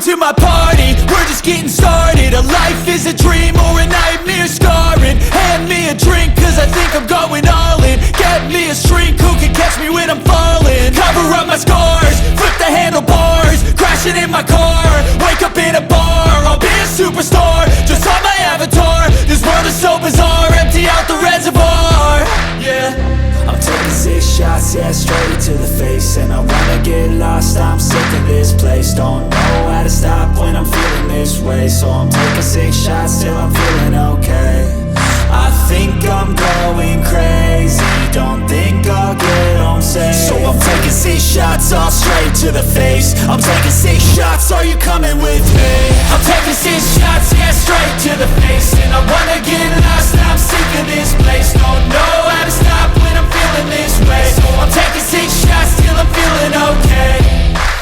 to my party, we're just getting started. A life is a dream or a nightmare scarring. Hand me a drink cause I think I'm going all in. Get me a shrink who can catch me when I'm falling. Cover up my scars, flip the handlebars, crashing in my car, wake up in a bar. I'll be a superstar, just on my avatar. This world is so bizarre, empty out the reservoir. Yeah, I'm taking 6 shots, yeah, straight to the face. And I wanna get lost, I'm sick of this place. Don't know how to stop when I'm feeling this way. So I'm taking 6 shots till I'm feeling okay. I think I'm going crazy, don't think I'll get home safe. So I'm taking 6 shots, all straight to the face. I'm taking 6 shots, are you coming with me? I'm taking 6 shots, yeah, straight to the face. And I wanna get lost, I'm sick of this place. Don't know how to stop when I'm feeling this way. So I'm taking 6 shots till I'm feeling okay.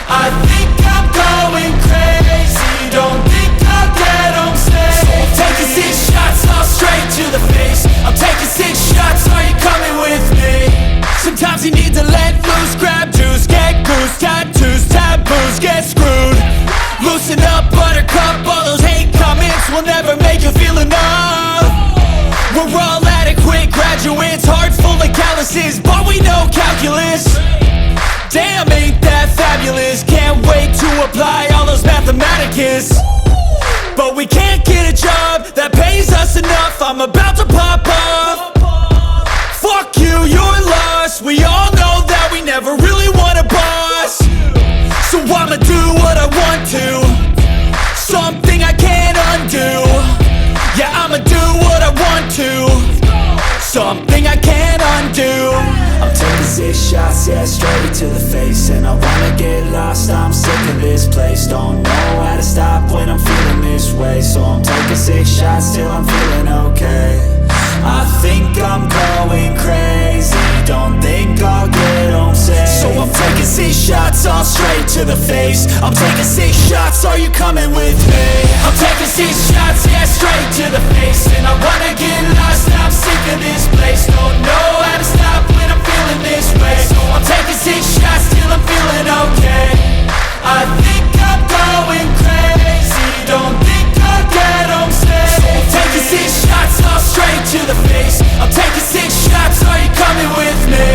I think I'm going crazy, don't think I'll get home safe. So I'm taking 6 shots, all straight to the face. I'm taking 6 shots, are you coming with me? Sometimes you need to let loose, grab juice, get goose, tattoos, taboos, get screwed. Loosen up, buttercup, all those hate comments will never make you feel enough. We're all adequate graduates, hearts full of calluses, but we know calculus. Damn, ain't that fabulous? Can't wait to apply all those mathematicus. But we can't get a job that pays us enough. I'm about to pop off. Fuck you, you're lost. We all know that we never really want a boss. So I'ma do what I want to, something I can't undo. Yeah, I'ma do what I want to, something I can't undo. I'm taking 6 shots, yeah, straight to the face. And I wanna get lost, I'm sick of this place. Don't know how to stop when I'm feeling this way. So I'm taking 6 shots till I'm feeling okay. I think I'm going crazy, don't think I'll get home safe. So I'm taking 6 shots, all straight to the face. I'm taking 6 shots, are you coming with me? I'm taking 6 shots, yeah, straight to the face. And I wanna get lost, I'm sick of this place. Don't know how to stop when I'm feeling this way. So I'm taking 6 shots till I'm feeling okay. I think I'm going crazy, don't think I'll get home safe. So I'm taking 6 shots, all straight to the face. I'm taking 6 shots, are you coming with me?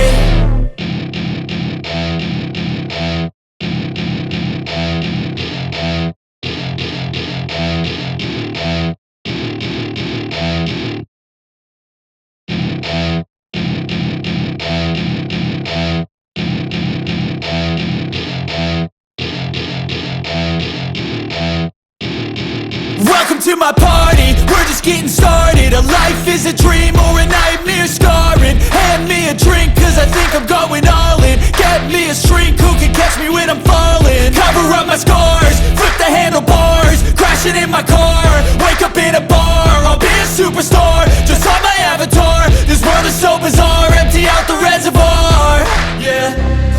Welcome to my party, we're just getting started. A life is a dream or a nightmare scarring. Hand me a drink cause I think I'm going all in. Get me a shrink who can catch me when I'm falling. Cover up my scars, flip the handlebars, crashing in my car, wake up in a bar. I'll be a superstar, just on my avatar. This world is so bizarre, empty out the reservoir. Yeah,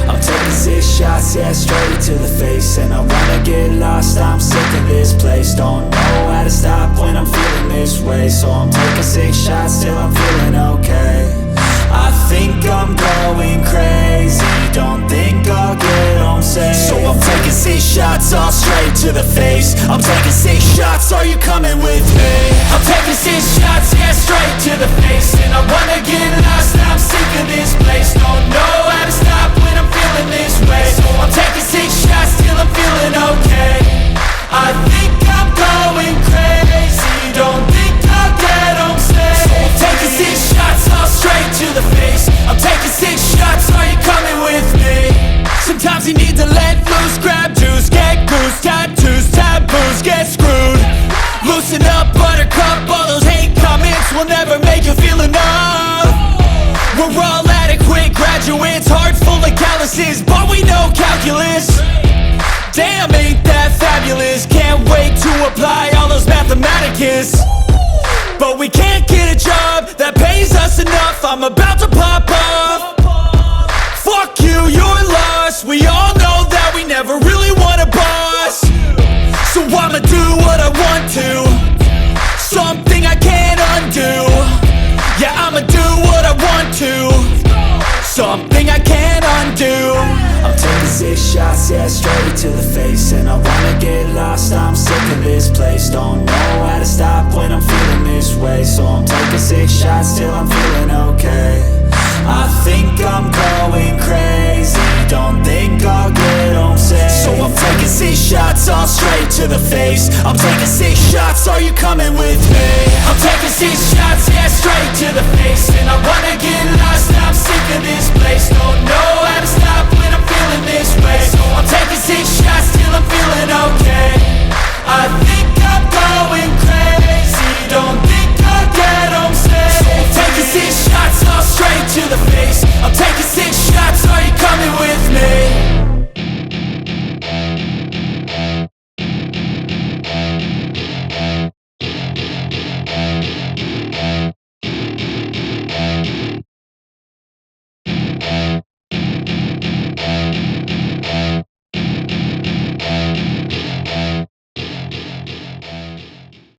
I'm taking 6 shots, yeah, straight to the face. And I wanna get lost, I'm sick of this place. Don't know how to stop when I'm feeling this way. So I'm taking 6 shots till I'm feeling okay. I think I'm going crazy, don't think I'll get home safe. So I'm taking 6 shots, all straight to the face. I'm taking 6 shots, are you coming with me? I'm taking 6 shots, yeah, straight to the face. And I wanna get lost, I'm sick of this place. Don't know how to stop when I'm feeling this way. So I'm taking 6 shots till I'm feeling okay. I think I'm going crazy, don't think I'll get home safe. So I'm taking 6 shots, all straight to the face. I'm taking 6 shots, are you coming with me? Sometimes you need to let loose, grab juice, get goose, tattoos, taboos, get screwed. Loosen up, buttercup, all those hate comments will never make you feel enough. We're all adequate graduates, hearts full of calluses, but we know calculus. Damn, ain't that fabulous? Can't wait to apply all those mathematicus. But we can't get a job that pays us enough. I'm about to pop off. Fuck you, you're lost. We all know that we never really want a boss. So I'ma do what I want to, something I can't undo. Yeah, I'ma do what I want to, something I can't undo. I'm taking 6 shots, yeah, straight to the face. And I wanna get lost, I'm sick of this place. Don't know how to stop when I'm feeling this way. So I'm taking 6 shots till I'm feeling okay. I think I'm going crazy, don't think I'll get home safe. So I'm taking 6 shots, all straight to the face. I'm taking 6 shots, are you coming with me? I'm taking 6 shots, yeah, straight to the face. And I wanna get lost, I'm sick of this place. Don't know how to stop when I'm feeling this way. So I'm taking 6 shots till I'm feeling